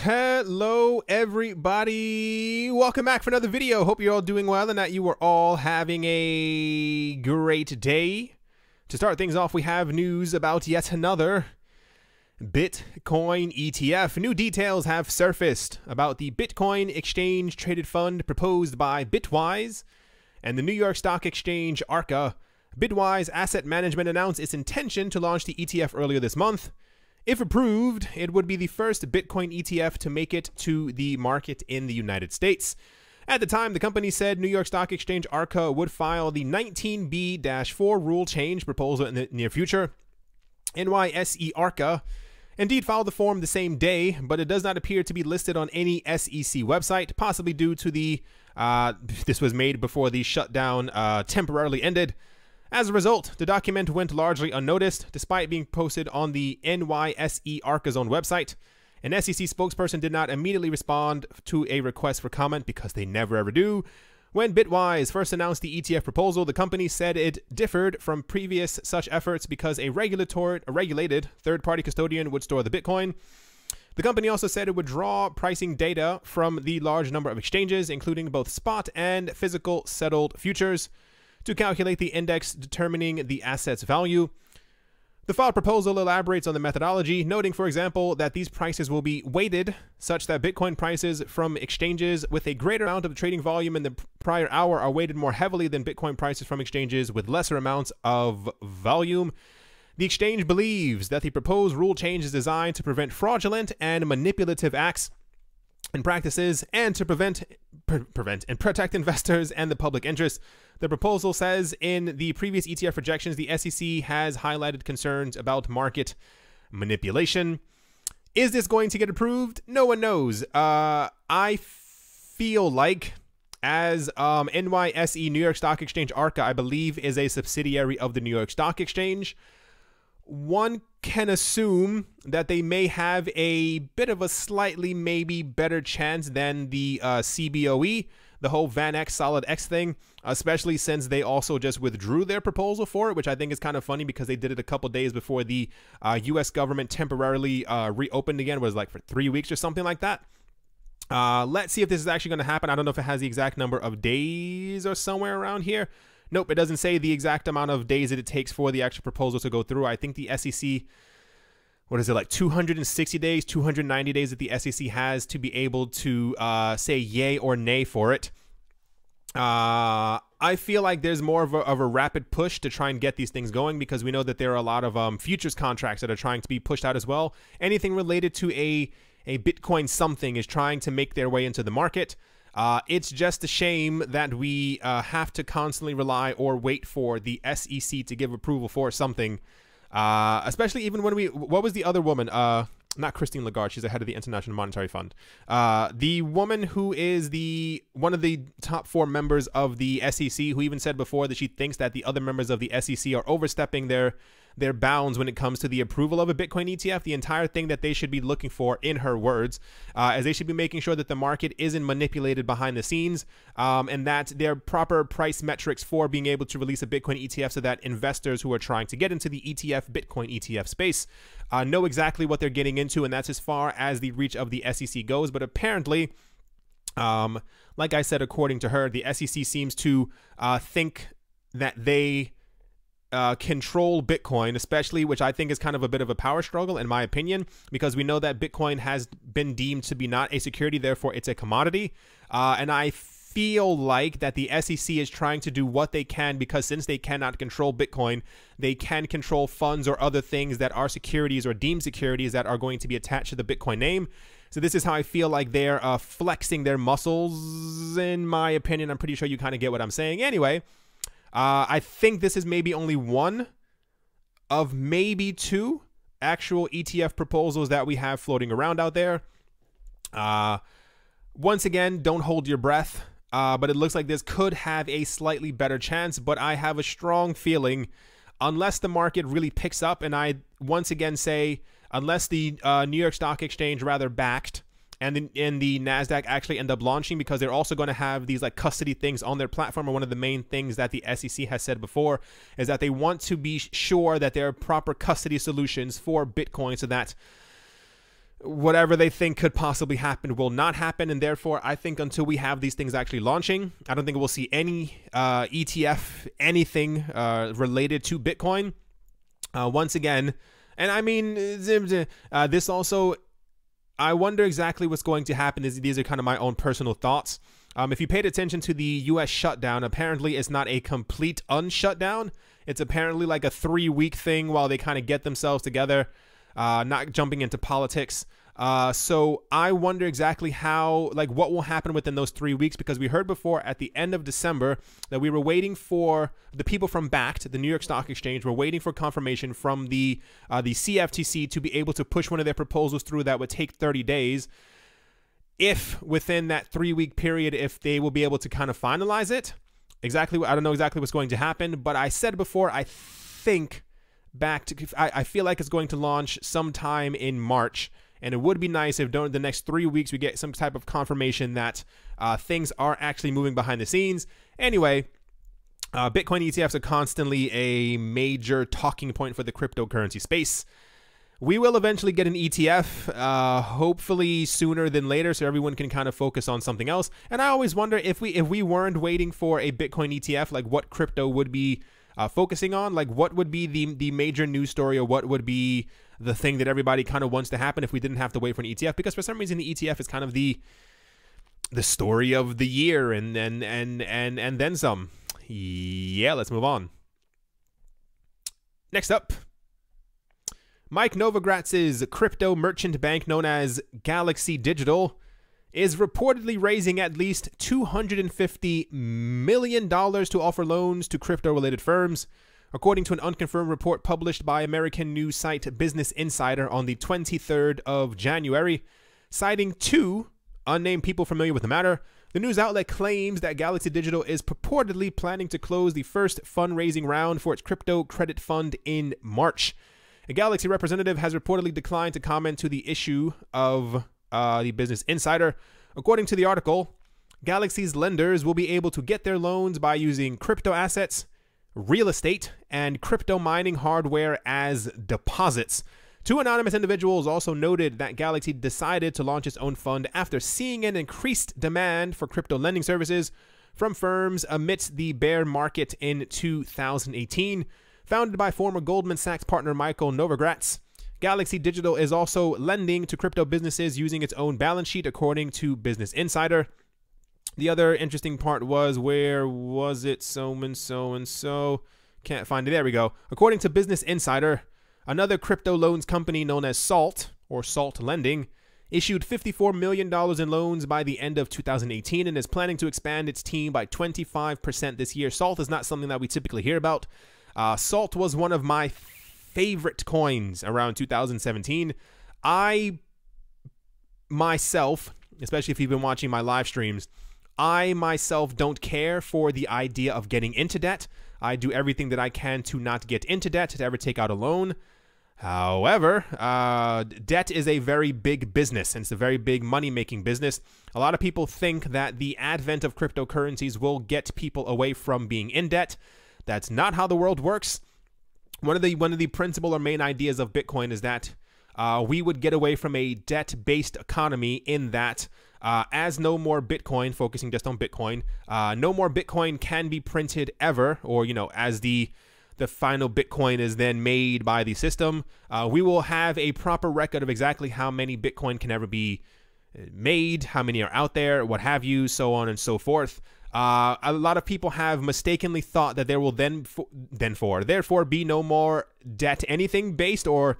Hello everybody, welcome back for another video. Hope you're all doing well and that you are all having a great day. To start things off, we have news about yet another Bitcoin ETF. New details have surfaced about the Bitcoin exchange traded fund proposed by Bitwise and the New York Stock Exchange ARCA. Bitwise Asset Management announced its intention to launch the ETF earlier this month. If approved, it would be the first Bitcoin ETF to make it to the market in the United States. At the time, the company said New York Stock Exchange ARCA would file the 19B-4 rule change proposal in the near future. NYSE ARCA indeed filed the form the same day, but it does not appear to be listed on any SEC website, possibly due to the, this was made before the shutdown temporarily ended. As a result, the document went largely unnoticed, despite being posted on the NYSE ARCA's own website. An SEC spokesperson did not immediately respond to a request for comment because they never ever do. When Bitwise first announced the ETF proposal, the company said it differed from previous such efforts because a regulated third-party custodian would store the Bitcoin. The company also said it would draw pricing data from the large number of exchanges, including both spot and physical settled futures, to calculate the index determining the asset's value. The filed proposal elaborates on the methodology, noting, for example, that these prices will be weighted such that Bitcoin prices from exchanges with a greater amount of trading volume in the prior hour are weighted more heavily than Bitcoin prices from exchanges with lesser amounts of volume. The exchange believes that the proposed rule change is designed to prevent fraudulent and manipulative acts and practices and to prevent and protect investors and the public interest. The proposal says in the previous ETF projections, the SEC has highlighted concerns about market manipulation. Is this going to get approved? No one knows. I feel like as NYSE, New York Stock Exchange ARCA, I believe is a subsidiary of the New York Stock Exchange, one can assume that they may have a bit of a slightly maybe better chance than the CBOE, the whole VanEck Solid X thing, especially since they also just withdrew their proposal for it, which I think is kind of funny because they did it a couple days before the U.S. government temporarily reopened again. It was like for 3 weeks or something like that. Let's see if this is actually going to happen. I don't know if it has the exact number of days or somewhere around here. Nope, it doesn't say the exact amount of days that it takes for the actual proposal to go through. I think the SEC, what is it, like 260 days, 290 days that the SEC has to be able to say yay or nay for it. I feel like there's more of a rapid push to try and get these things going because we know that there are a lot of futures contracts that are trying to be pushed out as well. Anything related to a Bitcoin something is trying to make their way into the market. It's just a shame that we have to constantly rely or wait for the SEC to give approval for something, especially even when what was the other woman? Not Christine Lagarde, she's the head of the International Monetary Fund. The woman who is one of the top 4 members of the SEC, who even said before that she thinks that the other members of the SEC are overstepping their bounds when it comes to the approval of a Bitcoin ETF. The entire thing that they should be looking for, in her words, as they should be making sure that the market isn't manipulated behind the scenes, and that there are proper price metrics for being able to release a Bitcoin ETF so that investors who are trying to get into the Bitcoin ETF space know exactly what they're getting into, and that's as far as the reach of the SEC goes. But apparently, like I said, according to her, the SEC seems to think that they control Bitcoin, especially, which I think is kind of a bit of a power struggle in my opinion, because we know that Bitcoin has been deemed to be not a security, therefore it's a commodity. And I feel like that the SEC is trying to do what they can, because since they cannot control Bitcoin, they can control funds or other things that are securities or deemed securities that are going to be attached to the Bitcoin name. So this is how I feel like they're flexing their muscles, in my opinion. I'm pretty sure you kind of get what I'm saying. Anyway, I think this is maybe only one of maybe 2 actual ETF proposals that we have floating around out there. Once again, don't hold your breath, but it looks like this could have a slightly better chance, but I have a strong feeling, unless the market really picks up, and I once again say, unless the New York Stock Exchange rather backed and the NASDAQ actually end up launching, because they're also going to have these like custody things on their platform. And one of the main things that the SEC has said before is that they want to be sure that there are proper custody solutions for Bitcoin, so that whatever they think could possibly happen will not happen. And therefore, I think until we have these things actually launching, I don't think we'll see any ETF, anything related to Bitcoin. Once again, and I mean, this also, I wonder exactly what's going to happen. These are kind of my own personal thoughts. If you paid attention to the US shutdown, apparently it's not a complete unshutdown. It's apparently like a 3-week thing while they kind of get themselves together, not jumping into politics. So I wonder exactly how, like, what will happen within those 3 weeks, because we heard before at the end of December that we were waiting for the people from BACT, the New York Stock Exchange, were waiting for confirmation from the CFTC to be able to push one of their proposals through that would take 30 days. If within that 3-week period, if they will be able to kind of finalize it, exactly, I don't know exactly what's going to happen, but I said before, I think I feel like it's going to launch sometime in March. And it would be nice if during the next 3 weeks we get some type of confirmation that things are actually moving behind the scenes. Anyway, Bitcoin ETFs are constantly a major talking point for the cryptocurrency space. We will eventually get an ETF, hopefully sooner than later, so everyone can kind of focus on something else. And I always wonder if we weren't waiting for a Bitcoin ETF, like what crypto would be focusing on, like what would be the major news story, or what would be the thing that everybody kind of wants to happen if we didn't have to wait for an ETF, because for some reason the ETF is kind of the story of the year, and then some. Yeah, let's move on. Next up, Mike Novogratz's crypto merchant bank known as Galaxy Digital is reportedly raising at least $250 million to offer loans to crypto-related firms, according to an unconfirmed report published by American news site Business Insider on the 23rd of January. Citing 2 unnamed people familiar with the matter, the news outlet claims that Galaxy Digital is purportedly planning to close the first fundraising round for its crypto credit fund in March. A Galaxy representative has reportedly declined to comment to the issue of the Business Insider. According to the article, Galaxy's lenders will be able to get their loans by using crypto assets, real estate, and crypto mining hardware as deposits. 2 anonymous individuals also noted that Galaxy decided to launch its own fund after seeing an increased demand for crypto lending services from firms amidst the bear market in 2018. Founded by former Goldman Sachs partner Michael Novogratz, Galaxy Digital is also lending to crypto businesses using its own balance sheet, according to Business Insider. The other interesting part was, where was it? So and so. Can't find it. There we go. According to Business Insider, another crypto loans company known as Salt, or Salt Lending, issued $54 million in loans by the end of 2018 and is planning to expand its team by 25% this year. Salt is not something that we typically hear about. Salt was one of my favorite coins around 2017. I myself, especially if you've been watching my live streams, I myself don't care for the idea of getting into debt. I do everything that I can to not get into debt, to ever take out a loan. However, debt is a very big business, and it's a very big money-making business. A lot of people think that the advent of cryptocurrencies will get people away from being in debt. That's not how the world works. One of the principal or main ideas of Bitcoin is that we would get away from a debt-based economy, in that as no more Bitcoin, focusing just on Bitcoin, no more Bitcoin can be printed ever, or, you know, as the final Bitcoin is then made by the system, we will have a proper record of exactly how many Bitcoin can ever be made, how many are out there, what have you, so on and so forth. A lot of people have mistakenly thought that there will therefore be no more debt anything based or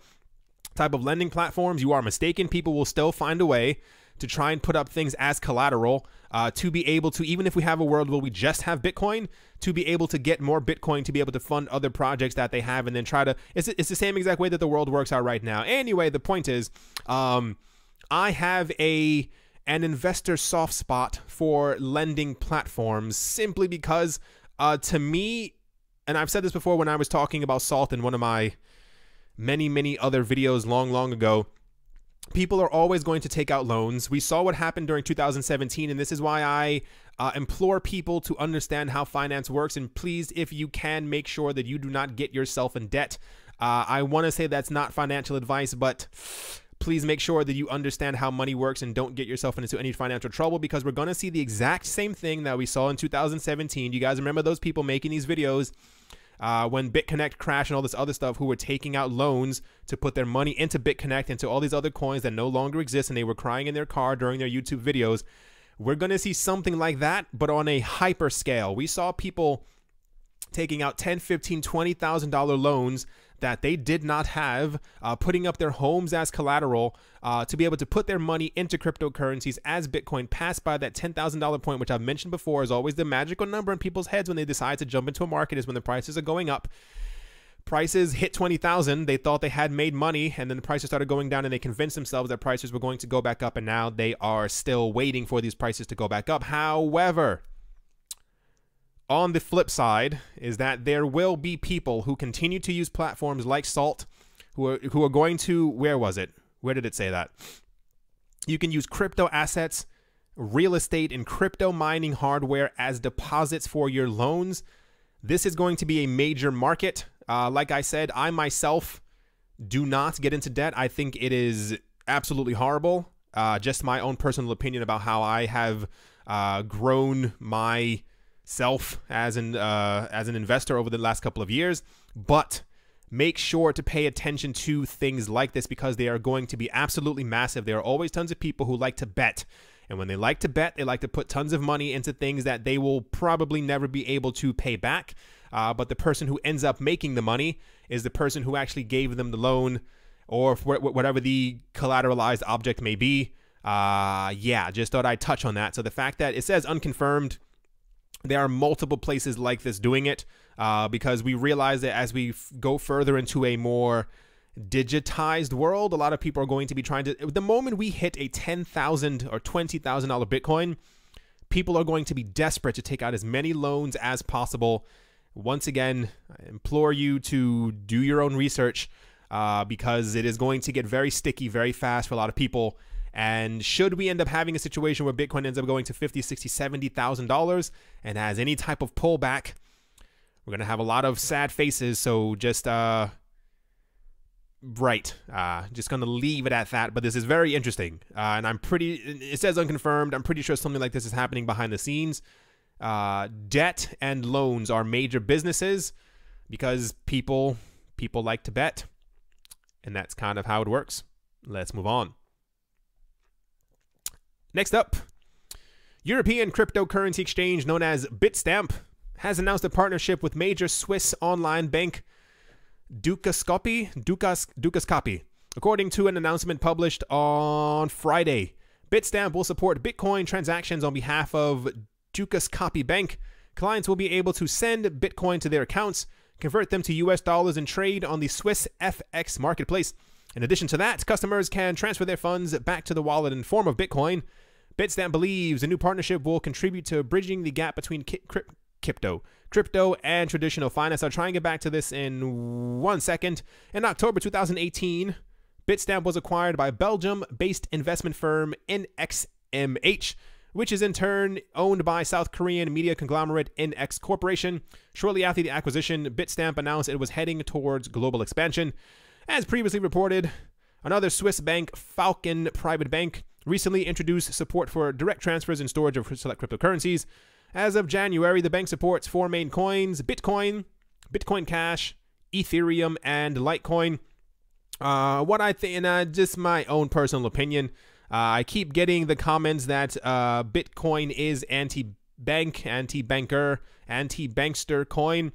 type of lending platforms. You are mistaken. People will still find a way to try and put up things as collateral to be able to, even if we have a world where we just have Bitcoin, to be able to get more Bitcoin to be able to fund other projects that they have, and then try to, it's the same exact way that the world works out right now. Anyway, the point is, I have an investor soft spot for lending platforms, simply because to me, and I've said this before when I was talking about Salt in one of my many other videos long ago, people are always going to take out loans. We saw what happened during 2017, and this is why I implore people to understand how finance works, and please, if you can, make sure that you do not get yourself in debt. I want to say that's not financial advice, but Please make sure that you understand how money works and don't get yourself into any financial trouble, because we're going to see the exact same thing that we saw in 2017. You guys remember those people making these videos when BitConnect crashed and all this other stuff, who were taking out loans to put their money into BitConnect, into all these other coins that no longer exist, and they were crying in their car during their YouTube videos. We're going to see something like that, but on a hyper scale. We saw people taking out $10,000, $15,000, $20,000 loans that they did not have, putting up their homes as collateral to be able to put their money into cryptocurrencies as Bitcoin passed by that $10,000 point, which I've mentioned before is always the magical number in people's heads when they decide to jump into a market, is when the prices are going up. Prices hit 20,000, they thought they had made money, and then the prices started going down, and they convinced themselves that prices were going to go back up, and now they are still waiting for these prices to go back up. However, on the flip side is that there will be people who continue to use platforms like Salt, who are going to, where was it? Where did it say that? You can use crypto assets, real estate, and crypto mining hardware as deposits for your loans. This is going to be a major market. Like I said, I myself do not get into debt. I think it is absolutely horrible. Just my own personal opinion about how I have grown myself as an investor over the last couple of years. But make sure to pay attention to things like this, because they are going to be absolutely massive. There are always tons of people who like to bet. And when they like to bet, they like to put tons of money into things that they will probably never be able to pay back. But the person who ends up making the money is the person who actually gave them the loan, or whatever the collateralized object may be. Yeah, just thought I'd touch on that. So the fact that it says unconfirmed, there are multiple places like this doing it, because we realize that as we go further into a more digitized world, a lot of people are going to be trying to, the moment we hit a $10,000 or $20,000 Bitcoin, people are going to be desperate to take out as many loans as possible. Once again, I implore you to do your own research, because it is going to get very sticky very fast for a lot of people. And should we end up having a situation where Bitcoin ends up going to $50,000, $60,000, $70,000 and has any type of pullback, we're going to have a lot of sad faces. So just, just going to leave it at that. But this is very interesting. And it says unconfirmed. I'm pretty sure something like this is happening behind the scenes. Debt and loans are major businesses because people like to bet. And that's kind of how it works. Let's move on. Next up, European cryptocurrency exchange known as Bitstamp has announced a partnership with major Swiss online bank Dukaskopi. According to an announcement published on Friday, Bitstamp will support Bitcoin transactions on behalf of Dukaskopi Bank. Clients will be able to send Bitcoin to their accounts, convert them to US dollars, and trade on the Swiss FX marketplace. In addition to that, customers can transfer their funds back to the wallet in form of Bitcoin. Bitstamp believes the new partnership will contribute to bridging the gap between crypto and traditional finance. I'll try and get back to this in 1 second. In October 2018, Bitstamp was acquired by Belgium-based investment firm NXMH, which is in turn owned by South Korean media conglomerate NX Corporation. Shortly after the acquisition, Bitstamp announced it was heading towards global expansion. As previously reported, another Swiss bank, Falcon Private Bank, recently introduced support for direct transfers and storage of select cryptocurrencies. As of January, the bank supports 4 main coins: Bitcoin, Bitcoin Cash, Ethereum, and Litecoin. What I think, and just my own personal opinion, I keep getting the comments that Bitcoin is anti-bank, anti-banker, anti-bankster coin.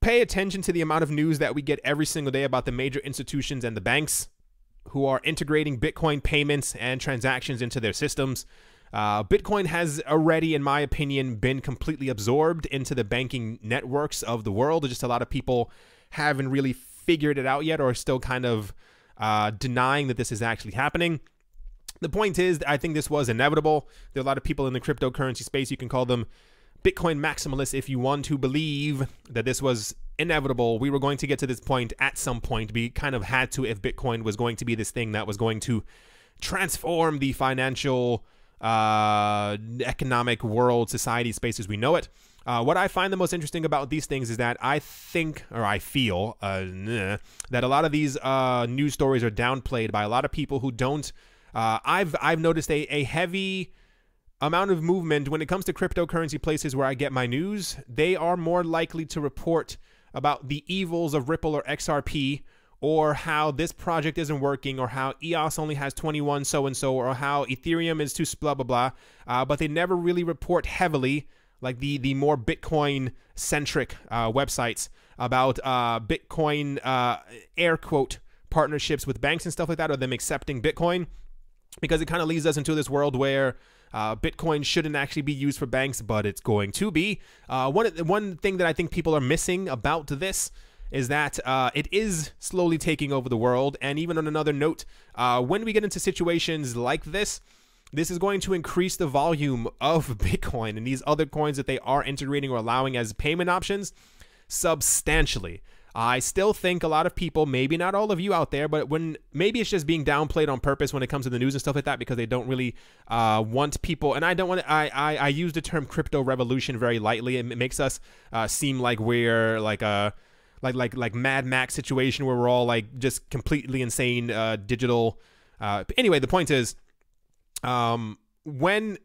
Pay attention to the amount of news that we get every single day about the major institutions and the banks who are integrating Bitcoin payments and transactions into their systems. Bitcoin has already, in my opinion, been completely absorbed into the banking networks of the world. Just a lot of people haven't really figured it out yet, or are still kind of denying that this is actually happening. The point is, I think this was inevitable. There are a lot of people in the cryptocurrency space, you can call them Bitcoin maximalists, if you want to believe that this was inevitable. We were going to get to this point at some point. We kind of had to, if Bitcoin was going to be this thing that was going to transform the financial, economic world, society space as we know it. What I find the most interesting about these things is that I think, or I feel, that a lot of these news stories are downplayed by a lot of people who don't. I've noticed a heavy amount of movement when it comes to cryptocurrency places where I get my news. They are more likely to report about the evils of Ripple or XRP, or how this project isn't working, or how EOS only has 21 so-and-so, or how Ethereum is too blah, blah, blah. But they never really report heavily, like the more Bitcoin-centric websites, about Bitcoin, air quote, partnerships with banks and stuff like that, or them accepting Bitcoin, because it kind of leads us into this world where Bitcoin shouldn't actually be used for banks, but it's going to be. One thing that I think people are missing about this is that it is slowly taking over the world. And even on another note, when we get into situations like this is going to increase the volume of Bitcoin and these other coins that they are integrating or allowing as payment options substantially. I still think a lot of people, maybe not all of you out there, but maybe it's just being downplayed on purpose when it comes to the news and stuff like that, because they don't really want people. And I don't want to. I use the term crypto revolution very lightly. It makes us seem like we're like a like Mad Max situation where we're all like just completely insane digital. Anyway, the point is, when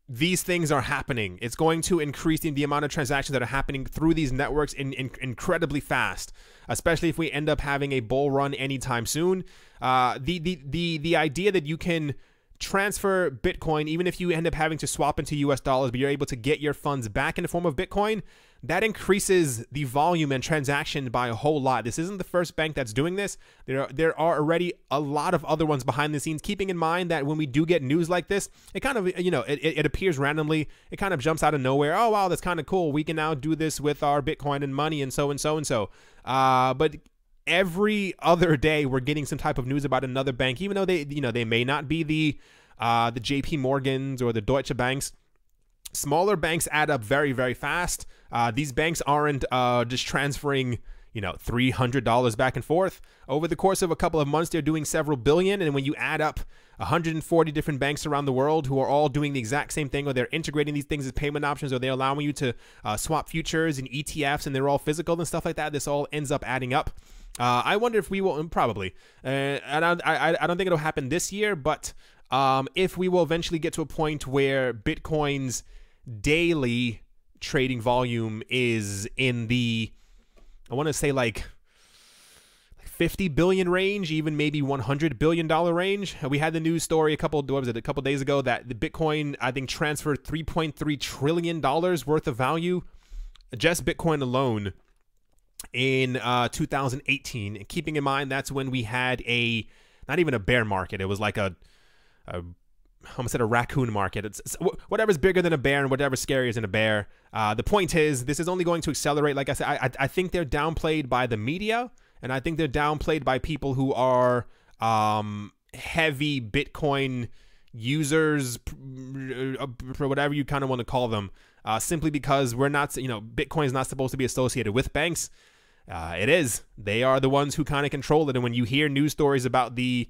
these things are happening, it's going to increase the amount of transactions that are happening through these networks incredibly fast, especially if we end up having a bull run anytime soon. The idea that you can transfer Bitcoin, even if you end up having to swap into US dollars, but you're able to get your funds back in the form of Bitcoin, that increases the volume and transaction by a whole lot. This isn't the first bank that's doing this. There are already a lot of other ones behind the scenes, keeping in mind that when we do get news like this, it kind of, it appears randomly. It kind of jumps out of nowhere. Oh, wow, that's kind of cool. We can now do this with our Bitcoin and money and so and so and so. But every other day we're getting some type of news about another bank, even though they may not be the JP Morgans or the Deutsche Banks. Smaller banks add up very, very fast. These banks aren't just transferring, $300 back and forth. Over the course of a couple of months, they're doing several billion. And when you add up 140 different banks around the world who are all doing the exact same thing, or they're integrating these things as payment options, or they're allowing you to swap futures and ETFs, and they're all physical and stuff like that, this all ends up adding up. I wonder if we will, probably, I don't think it'll happen this year, but if we will eventually get to a point where Bitcoin's daily trading volume is in the, I want to say like 50 billion range, even maybe $100 billion range. We had the news story a couple days ago that the Bitcoin, I think, transferred $3.3 trillion worth of value, just Bitcoin alone, in 2018. And keeping in mind, that's when we had not even a bear market. It was like I almost said a raccoon market. It's whatever's bigger than a bear and whatever's scarier than a bear. The point is, this is only going to accelerate. Like I said, I think they're downplayed by the media, and I think they're downplayed by people who are heavy Bitcoin users, for whatever you kind of want to call them, simply because we're not, Bitcoin is not supposed to be associated with banks. It is. They are the ones who kind of control it. And when you hear news stories about the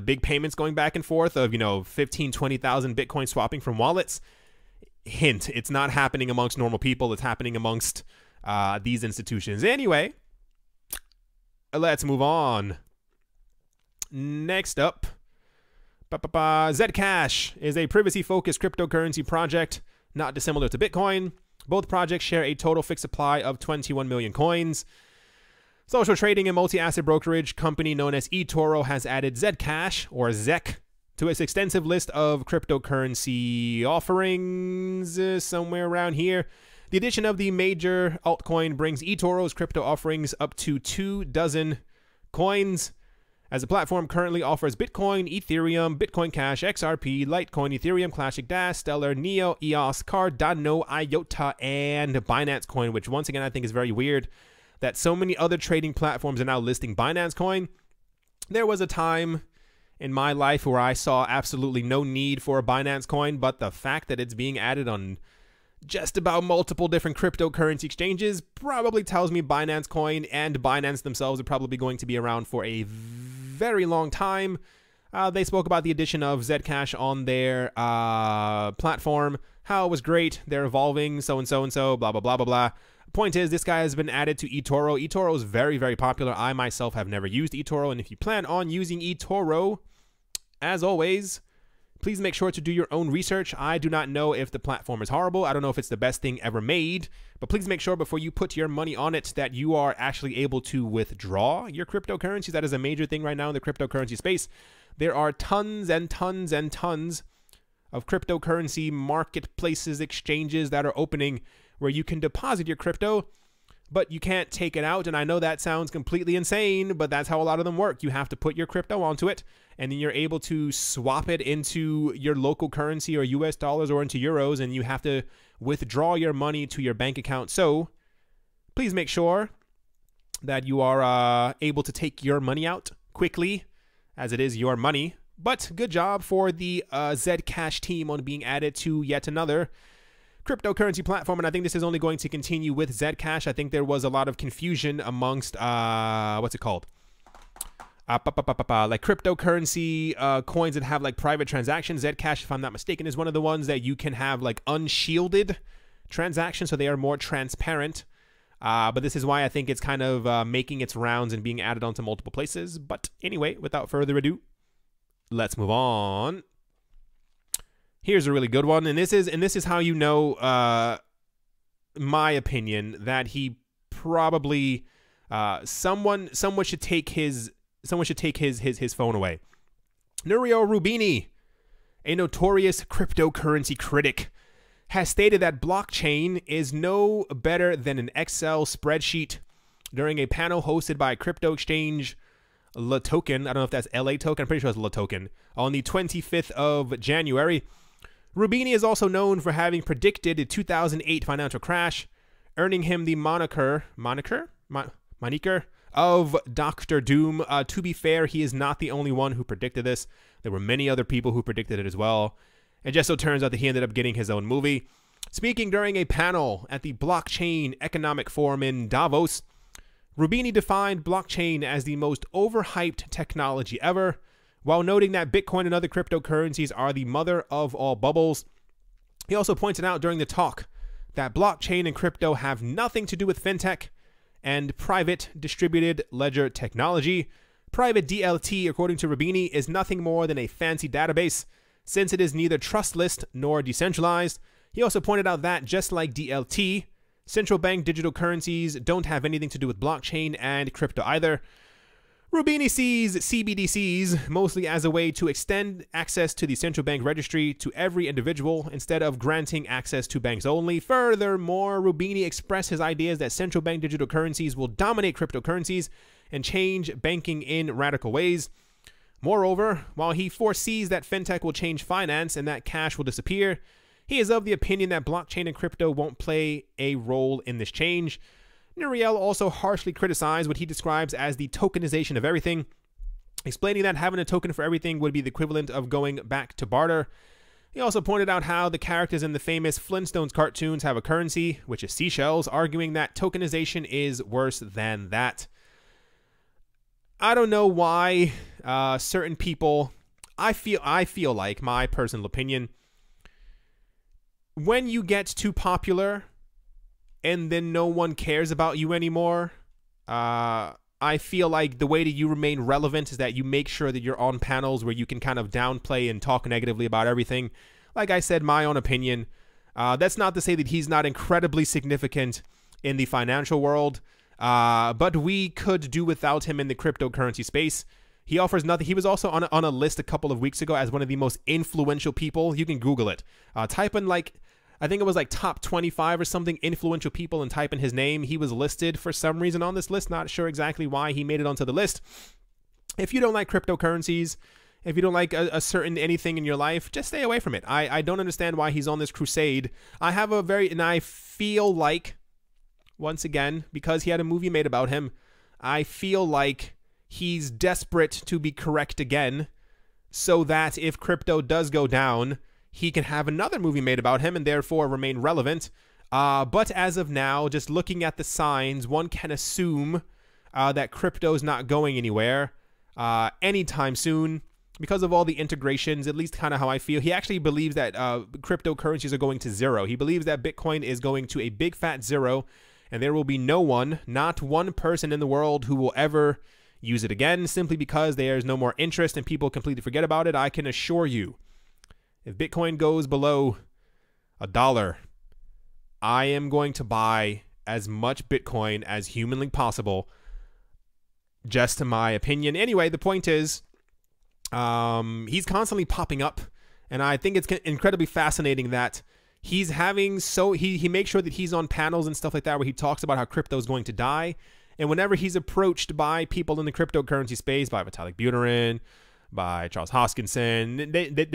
big payments going back and forth of, 15, 20,000 Bitcoin swapping from wallets, hint, it's not happening amongst normal people. It's happening amongst these institutions. Anyway, let's move on. Next up, ZCash is a privacy-focused cryptocurrency project, not dissimilar to Bitcoin. Both projects share a total fixed supply of 21 million coins. Social trading and multi-asset brokerage company known as eToro has added ZCash, or ZEC, to its extensive list of cryptocurrency offerings, somewhere around here. The addition of the major altcoin brings eToro's crypto offerings up to 24 coins, as the platform currently offers Bitcoin, Ethereum, Bitcoin Cash, XRP, Litecoin, Ethereum Classic, Dash, Stellar, Neo, EOS, Cardano, IOTA, and Binance Coin, which once again I think is very weird that so many other trading platforms are now listing Binance Coin. There was a time in my life where I saw absolutely no need for a Binance Coin, but the fact that it's being added on just about multiple different cryptocurrency exchanges probably tells me Binance Coin and Binance themselves are probably going to be around for a very long time. They spoke about the addition of ZCash on their platform, how it was great, they're evolving, so and so and so, blah, blah, blah, blah, blah. Point is, this guy has been added to eToro. eToro is very, very popular. I myself have never used eToro, and if you plan on using eToro, as always, please make sure to do your own research. I do not know if the platform is horrible. I don't know if it's the best thing ever made, but please make sure before you put your money on it that you are actually able to withdraw your cryptocurrencies. That is a major thing right now in the cryptocurrency space. There are tons and tons and tons of cryptocurrency marketplaces, exchanges that are opening where you can deposit your crypto, but you can't take it out. And I know that sounds completely insane, but that's how a lot of them work. You have to put your crypto onto it, and then you're able to swap it into your local currency or US dollars or into euros, and you have to withdraw your money to your bank account. So please make sure that you are able to take your money out quickly, as it is your money. But good job for the ZCash team on being added to yet another cryptocurrency platform, and I think this is only going to continue with ZCash. I think there was a lot of confusion amongst what's it called? Like cryptocurrency coins that have like private transactions. ZCash, if I'm not mistaken, is one of the ones that you can have like unshielded transactions, so they are more transparent. But this is why I think it's kind of making its rounds and being added onto multiple places. But anyway, without further ado, let's move on. Here's a really good one, and this is how you know, my opinion, that he probably someone should take his phone away. Nouriel Roubini, a notorious cryptocurrency critic, has stated that blockchain is no better than an Excel spreadsheet during a panel hosted by crypto exchange La Token. I don't know if that's LA Token. I'm pretty sure it's La Token. On the 25th of January. Roubini is also known for having predicted the 2008 financial crash, earning him the moniker of Dr. Doom. To be fair, he is not the only one who predicted this. There were many other people who predicted it as well. It just so turns out that he ended up getting his own movie. Speaking during a panel at the Blockchain Economic Forum in Davos, Roubini defined blockchain as the most overhyped technology ever, while noting that Bitcoin and other cryptocurrencies are the mother of all bubbles. He also pointed out during the talk that blockchain and crypto have nothing to do with fintech and private distributed ledger technology. Private DLT, according to Roubini, is nothing more than a fancy database, since it is neither trustless nor decentralized. He also pointed out that, just like DLT, central bank digital currencies don't have anything to do with blockchain and crypto either. Roubini sees CBDCs mostly as a way to extend access to the central bank registry to every individual instead of granting access to banks only. Furthermore, Roubini expressed his ideas that central bank digital currencies will dominate cryptocurrencies and change banking in radical ways. Moreover, while he foresees that fintech will change finance and that cash will disappear, he is of the opinion that blockchain and crypto won't play a role in this change. Nouriel also harshly criticized what he describes as the tokenization of everything, explaining that having a token for everything would be the equivalent of going back to barter. He also pointed out how the characters in the famous Flintstones cartoons have a currency, which is seashells, arguing that tokenization is worse than that. I don't know why certain people, I feel like, my personal opinion, when you get too popular and then no one cares about you anymore, I feel like the way that you remain relevant is that you make sure that you're on panels where you can kind of downplay and talk negatively about everything. Like I said, my own opinion. That's not to say that he's not incredibly significant in the financial world, but we could do without him in the cryptocurrency space. He offers nothing. He was also on a list a couple of weeks ago as one of the most influential people. You can Google it. Type in, like, I think it was like top 25 or something influential people, and type in his name. He was listed for some reason on this list. Not sure exactly why he made it onto the list. If you don't like cryptocurrencies, if you don't like a certain anything in your life, just stay away from it. I don't understand why he's on this crusade. And I feel like, once again, because he had a movie made about him, I feel like he's desperate to be correct again, so that if crypto does go down, he can have another movie made about him and therefore remain relevant. But as of now, just looking at the signs, one can assume that crypto's not going anywhere anytime soon. because of all the integrations, at least kind of how I feel. He actually believes that cryptocurrencies are going to zero. He believes that Bitcoin is going to a big fat zero, and there will be no one, not one person in the world who will ever use it again, simply because there's no more interest and people completely forget about it. I can assure you, if Bitcoin goes below $1, I am going to buy as much Bitcoin as humanly possible, just to my opinion. Anyway, the point is, he's constantly popping up, and I think it's incredibly fascinating that he's having he makes sure that he's on panels and stuff like that where he talks about how crypto is going to die. And whenever he's approached by people in the cryptocurrency space, by Vitalik Buterin, by Charles Hoskinson,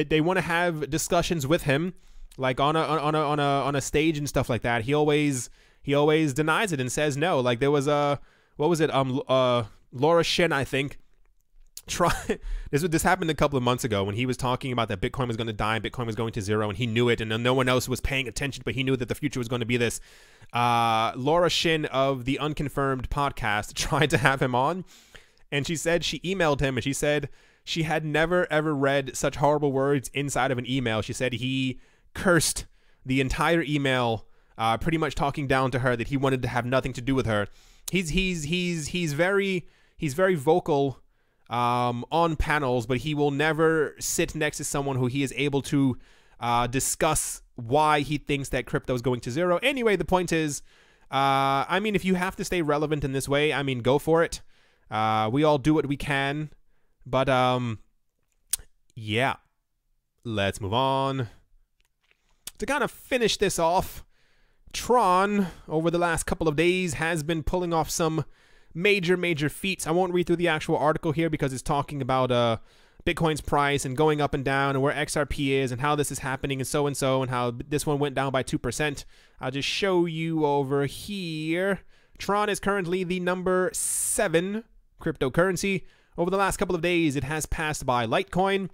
they want to have discussions with him, like on a stage and stuff like that. He always denies it and says no. Like there was Laura Shin, I think. This happened a couple of months ago when he was talking about that Bitcoin was going to die and Bitcoin was going to zero, and he knew it, and no one else was paying attention, but he knew that the future was going to be this. Laura Shin of the Unconfirmed podcast tried to have him on, and she said she emailed him, and she said she had never ever read such horrible words inside of an email. She said he cursed the entire email, pretty much talking down to her, that he wanted to have nothing to do with her. He's very vocal on panels, but he will never sit next to someone who he is able to discuss why he thinks that crypto is going to zero. Anyway, the point is, I mean, if you have to stay relevant in this way, I mean, go for it. We all do what we can, but yeah, let's move on. To kind of finish this off, TRON over the last couple of days has been pulling off some major feats. I won't read through the actual article here because it's talking about Bitcoin's price and going up and down and where XRP is and how this is happening and so and how this one went down by 2%. I'll just show you over here. TRON is currently the number 7 cryptocurrency. Over the last couple of days, it has passed by Litecoin,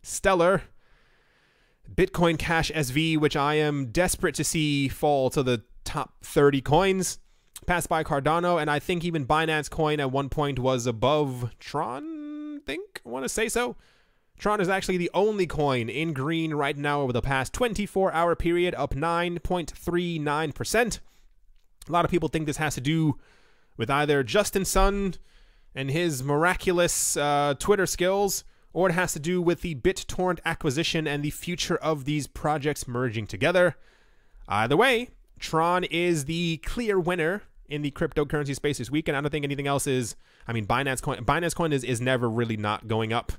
Stellar, Bitcoin Cash SV, which I am desperate to see fall to the top 30 coins, passed by Cardano, and I think even Binance Coin at one point was above TRON, I want to say so. TRON is actually the only coin in green right now over the past 24-hour period, up 9.39%. A lot of people think this has to do with either Justin Sun and his miraculous Twitter skills, or it has to do with the BitTorrent acquisition and the future of these projects merging together. Either way, TRON is the clear winner in the cryptocurrency space this week, and I don't think anything else is. I mean, Binance Coin is never really not going up.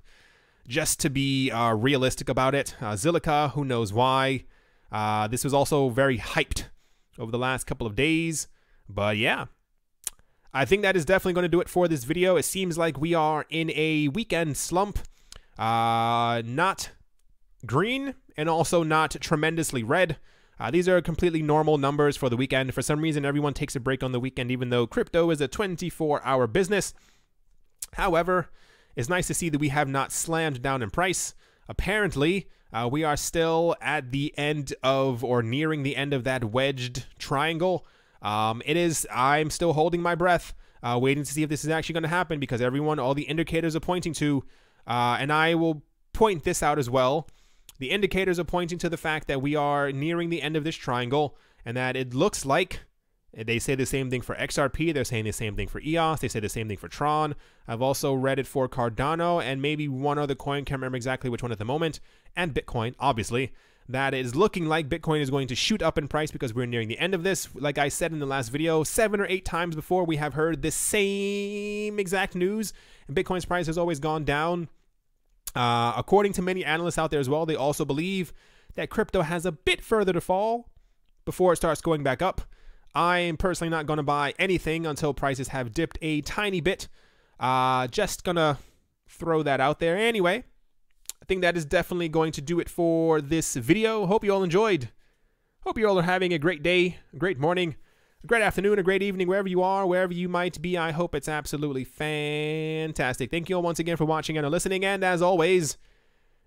Just to be realistic about it, Zilliqa, who knows why. This was also very hyped over the last couple of days, but yeah, I think that is definitely going to do it for this video. It seems like we are in a weekend slump, not green and also not tremendously red. These are completely normal numbers for the weekend. For some reason, everyone takes a break on the weekend, even though crypto is a 24-hour business. However, it's nice to see that we have not slammed down in price. Apparently, we are still at the end of, or nearing the end of, that wedged triangle. I'm still holding my breath, waiting to see if this is actually going to happen, because all the indicators are pointing to, and I will point this out as well. The indicators are pointing to the fact that we are nearing the end of this triangle, and that it looks like, they say the same thing for XRP, they're saying the same thing for EOS, they say the same thing for TRON. I've also read it for Cardano, and maybe one other coin, can't remember exactly which one at the moment, and Bitcoin, obviously, that is looking like Bitcoin is going to shoot up in price because we're nearing the end of this. Like I said in the last video, 7 or 8 times before, we have heard this same exact news, and Bitcoin's price has always gone down. According to many analysts out there as well, they also believe that crypto has a bit further to fall before it starts going back up. I'm personally not going to buy anything until prices have dipped a tiny bit. Just gonna throw that out there. Anyway, I think that is definitely going to do it for this video. Hope you all enjoyed. Hope you all are having a great day, a great morning, a great afternoon, a great evening, wherever you are, wherever you might be. I hope it's absolutely fantastic. Thank you all once again for watching and listening. And as always,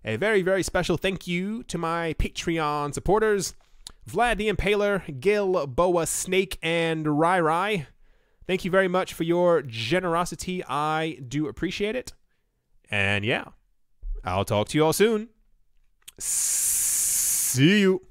a very special thank you to my Patreon supporters, Vlad the Impaler, Gil, Boa, Snake, and Rai. Thank you very much for your generosity. I do appreciate it. And yeah, I'll talk to you all soon. See you.